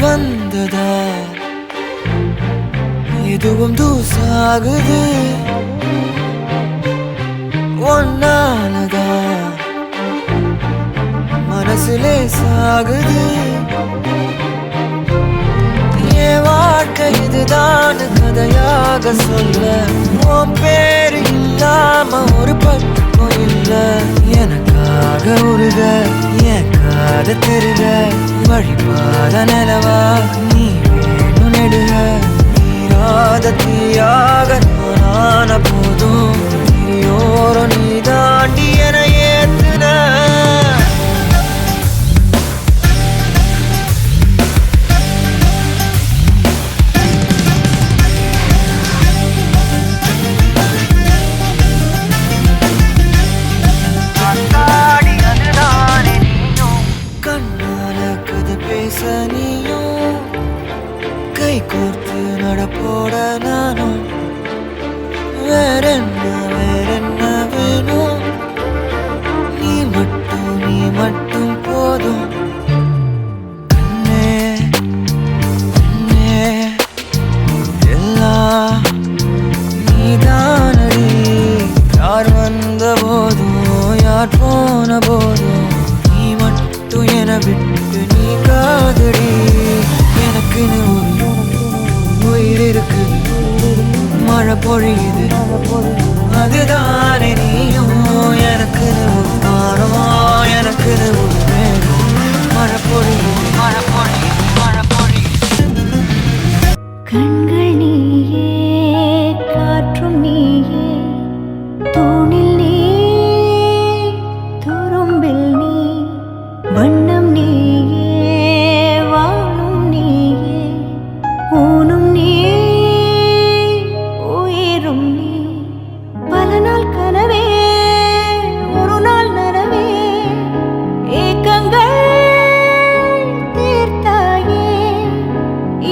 வந்ததா இதுவும் தூசாகுது ஒன்னாலதா மனசுலே சாகுது என் வாழ்க்கை இதுதான் கதையாக சொல்ல உன் பேரு இல்லாம ஒரு பக்கம் இல்ல எனக்காக உருக என் காத திருக வழிபாத நிலவா நீ வேணும் நெடுக நீராத தீயாக நானான போதும் நீயோரம் நீ தாண்டி என ஏத்துன கை கோர்த்து நடப்போட நானும் வேறென்ன வேணும் நீ மட்டும் போதும் கண்ணே கண்ணே எல்லாம் நீதானடி யார் வந்த போதும் யார் போன போதும் நீ மட்டும் என விட்டு நீ காதடி எனக்குன்னு உயிர் இருக்கு மழை பொழியுது அதுதானே நீயும் எனக்குன்னு ஒரு வாரம் எனக்குன்னு ஒரு வேகம் மழை பொழியுது கண்கள் நீயே காற்றும் நீயே தூணில் நீ துரும்பில் நீ வண்ணம் நீயே வானும் நீயே ஊனும் நீ உயிரும் நீ பல நாள் கனவே ஒரு நாள் நனவே ஏக்கங்கள் தீர்த்தாயே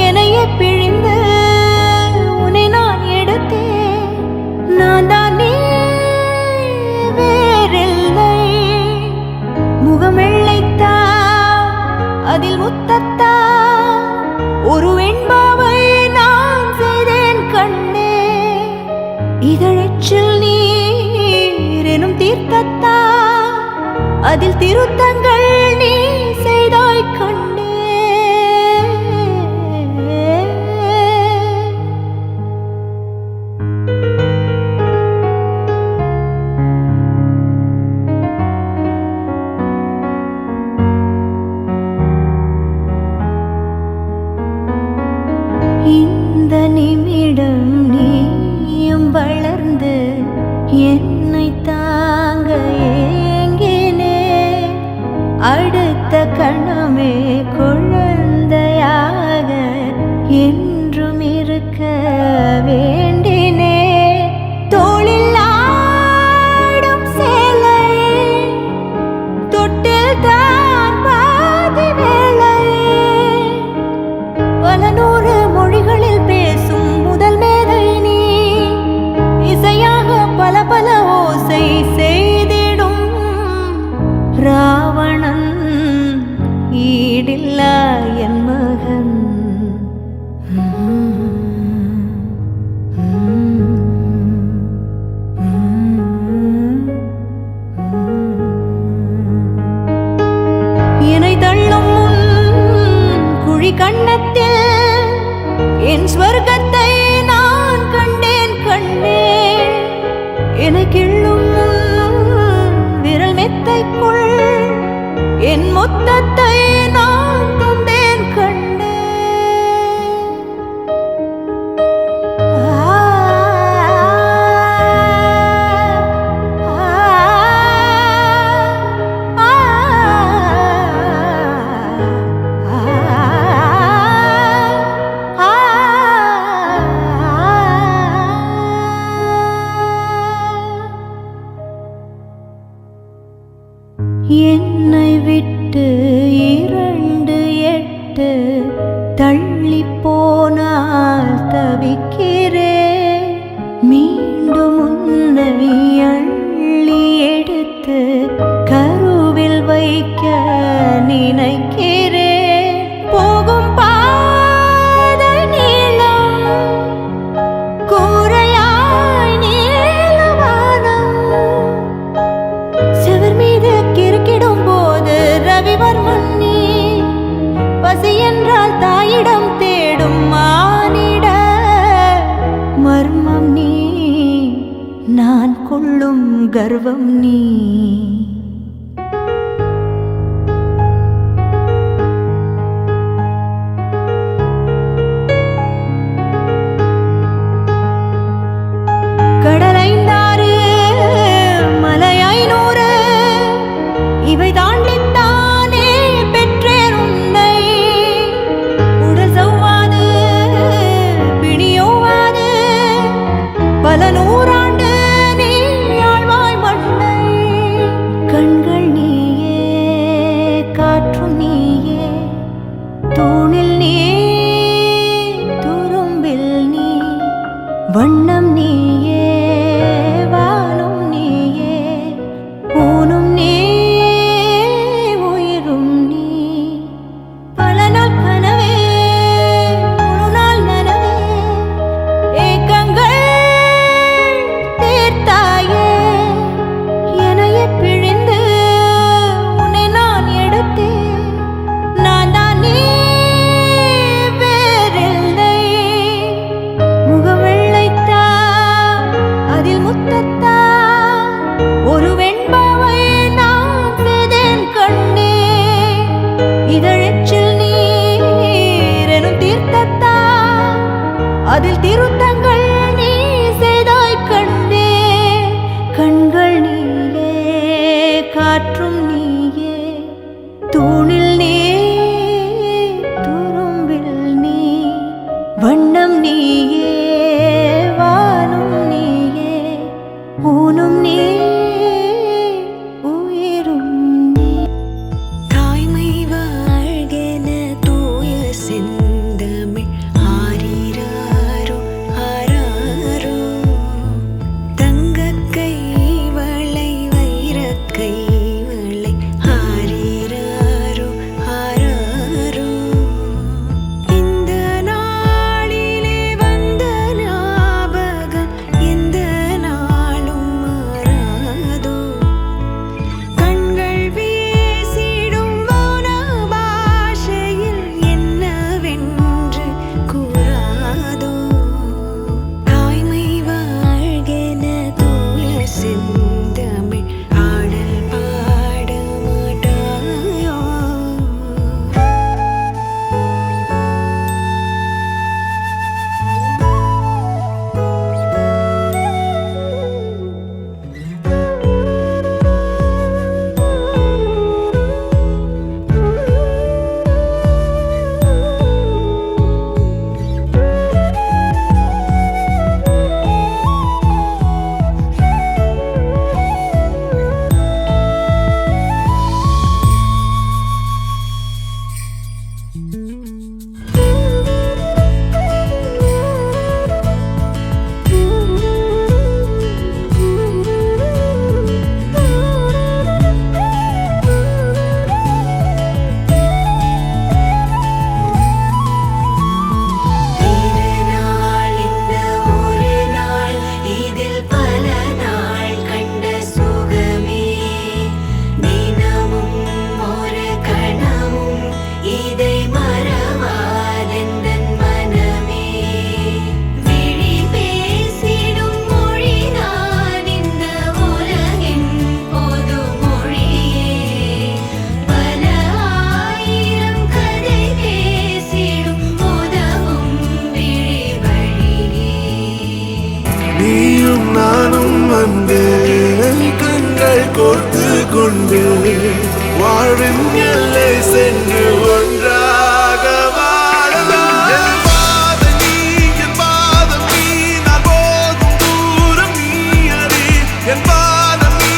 என்னையே பிழிந்து உன்னை நான் எடுத்தேன் நான் தான் நீ வேறில்லை முகம் வெள்ளைத்தா அதில் முத்தத்தா ஒரு வெண்பாவை நான் செய்தேன் கண்ணே இதழச்சில் நீர் எனும் தீர்த்தத்தா அதில் திருத்தங்கள் நீ செய்தாய் கண்ணே இந்த நிமிடம் நீயும் வளர்ந்து என்னை தாங்க அடுத்த கணமே குழந்தையாக என்றும் இருக்க வேண்டினே. தோளில் ஆடும் சேலை தொட்டில் தான் பாதி வேலை. பல நூறு மொழிகளில் பேசும் முதல் மேதை நீ. இசையாக பல பல ஓசை செய்திடும் ராவணன் ஈடில்லா என் மகன். என்னை தள்ளும் குழி கண்ணத்தில் என் ஸ்வர்க்கத்தை நான் கண்டேன் கண்டேன். என்னை கிள்ளும் விரல் மெத்தைக்குள் என் மொத்தத்தை நான் கண்டேன் கண்டேன். என்னை விட்டு 2 தள்ளி போனால் தவிக்கிறேன். மீண்டும் உன்னை அள்ளி எடுத்து கருவில் வைக்க நினைக்கிறேன். போகும் பாதை நீளம் கூரையாய் நீளவானம். செவர் மீது கிறுக்கிடும் போது ரவிவர்மன் நீ. பசி என்றால் தாயிடம் தேடும் மானிட மர்மம் நீ. நான் கொள்ளும் கர்வம் நீ. கடல் 5 மலை 500 இவை தாண்டித்தானே பெற்றேன் உன்னை. உடல் சவ்வாது பிணியோவாது பல நூறாண்டு நீ ஆழ்வாய் மண்ணை. கோர்த்து கொண்டு வாழ்வின் எல்லை சென்று ஒன்றாக வாழலாம். என் பாதம் நீ, என் பாதம் நீ, நான் போகும் தூரம் நீ அறி. என் பாதம் நீ,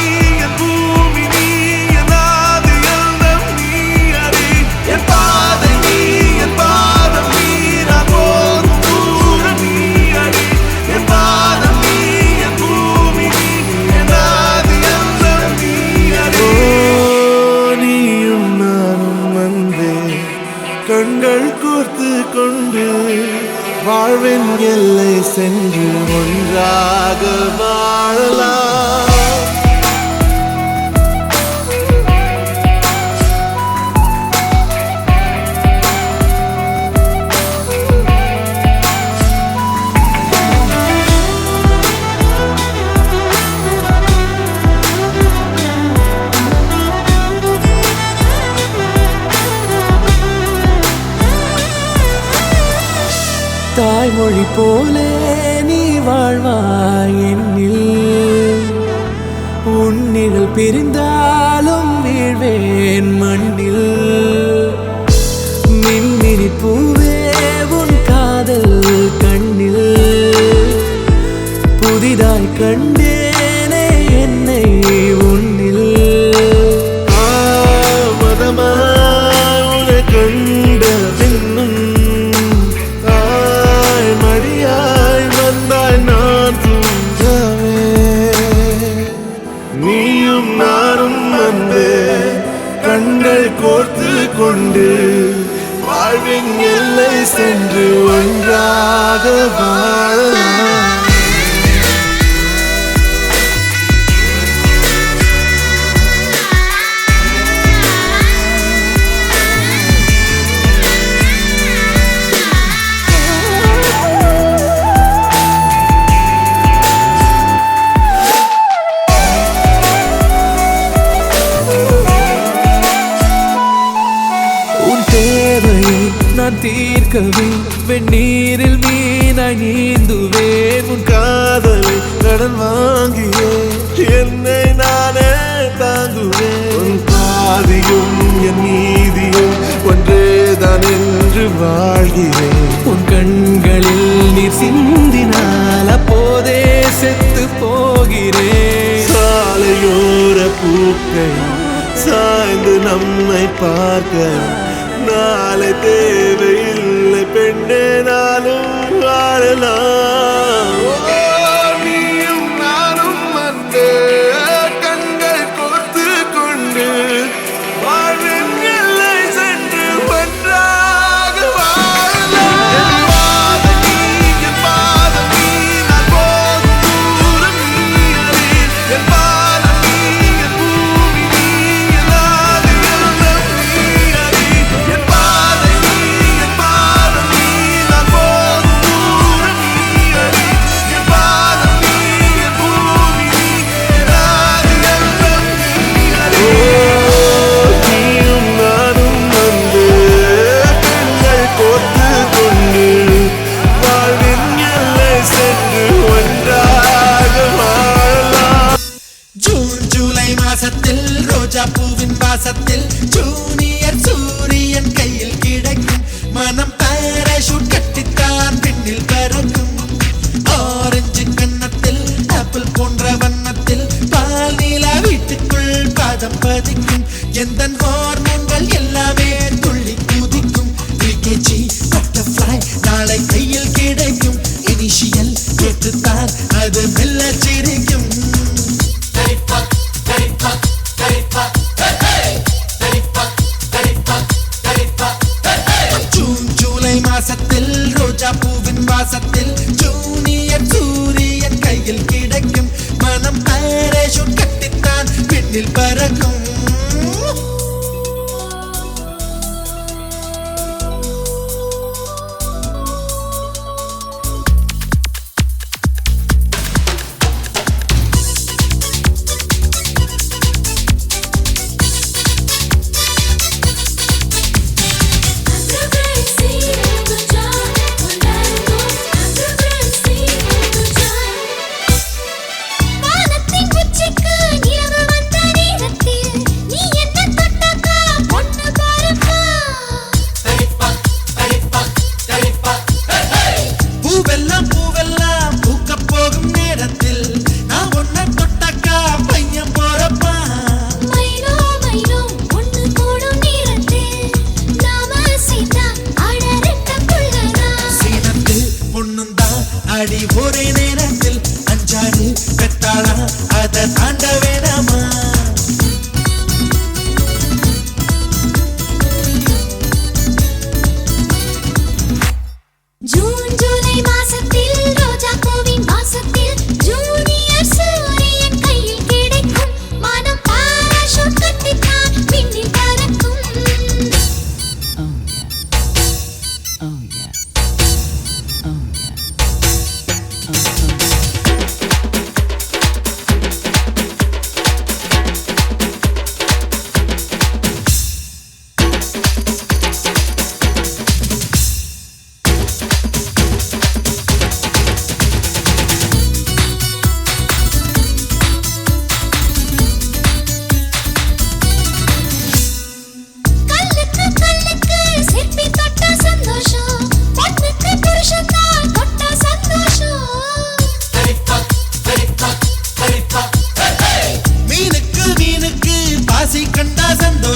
என் பூமி நீ, என் ஆதி எல்லாம் நீ அறி. என் பாதை நீ, என் பாதம் நீ, நான் போகும் தூரம் நீ அறி. என் பாதம் நீ, என் பூமி நீ, என் ஆதி எல்லாம் நீ அறி. நீயும் நானும் வந்தே கண்கள் கோர்த்து கொண்டு வாழ்வின் எல்லை சென்று ஒன்றாக வாழலாம். தாய்மொழி போலே நீ வாழ்வாய் என்னில். உன்னிகள் பிரிந்தாலும் வீழ்வேன் மண்ணில். மின்மினி பூவே உன் காதல் கண்ணில். புதிதாய் கண்டேனே என்னை உன்னில். மதமாய் உன்னை கண்ட பின்னும் மடியாய் வந்தாய் நான் தூங்கவே. நீயும் நானும் வந்தே கண்கள் கோர்த்து கொண்டு வாழ்வின் எல்லை சென்று ஒன்றாக வாழலாம். உன் தேவையை நான் தீர்க்கவே வெந்நீரில் மீனாய் நீந்துவேன். உன் காதலை கடன் வாங்கியே என்னை நானே தாங்குவேன். உன் பாதியும் என் நீதியும் ஒன்றேதான் என்று வாழ்கிறேன். உன் கண்களில் நீர் சிந்தினால் அப்போதே செத்து போகிறேன். சாலையோர பூக்கள் சாய்ந்து நம்மை பார்க்க நாளை தேவையில்லை பெண்ணே நாளும் வாழலாம். நீயும் நானும் வந்து கண்கள் கோர்த்து கொண்டு வாழ்வின் எல்லை சென்று ஒன்றாக வாழலாம். என் பாதம் நீ, என் பாதம் நீ, நான் போகும் தூரம் நீ அறி. என் பாதம் நீ, என் பூமி நீ, என் ஆதி எல்லாம் நீ அறி. என் பாதை நீ, என் பாதம் நீ, நான் போகும் தூரம் நீ அறி. என் பாதம் நீ, என் பூமி நீ, என் ஆதி எல்லாம் நீ அறி. நீயும் நானும் வந்து கண்கள் கோர்த்து கொண்டு வாழ்வின் எல்லை சென்று ஒன்றாக வாழலாம். ஜூன் ஜூலை மாசத்தில் ரோஜா பூவின் வாசத்தில் ஜூனியர் சூரியன் கையில் கிடைக்கும். மனம் பாராசூட் கட்டித்தான் பின்னில் பறக்கும். ஆரஞ்சு கன்னத்தில் ஆப்பிள் போன்ற வண்ணத்தில் பால் நீலா வீட்டுக்குள் பாதம் பதிக்கும். எந்த ஹார்மோன்கள் எல்லாமே துள்ளி குதிக்கும். விகேஜி பட்டர்ஃப்ளை நாளை கையில் கிடைக்கும். இனிஷியல் கேட்டுத்தான் அது மெல்ல சிரிக்கும். ஜூன் ஜூலை மாசத்தில் ரோஜா பூவின் வாசத்தில் ஜூனியர் சூரியன் கையில் கிடைக்கும். மனம் பாராசூட் கட்டித்தான் பின்னில் பறக்கும். வானத்தின் உச்சிக்கு நிலவு வந்ததே.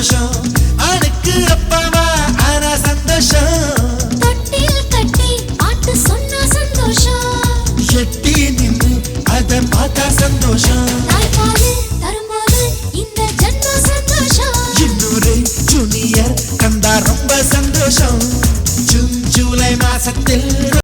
சந்தோஷம் ஆளுக்கு அப்பாவா ஆனா சந்தோஷம் தொட்டில் கட்டி பாட்டு சொன்னா சந்தோஷம் எட்டி நின்று அத பார்த்தா சந்தோஷம் தாய்ப்பாலு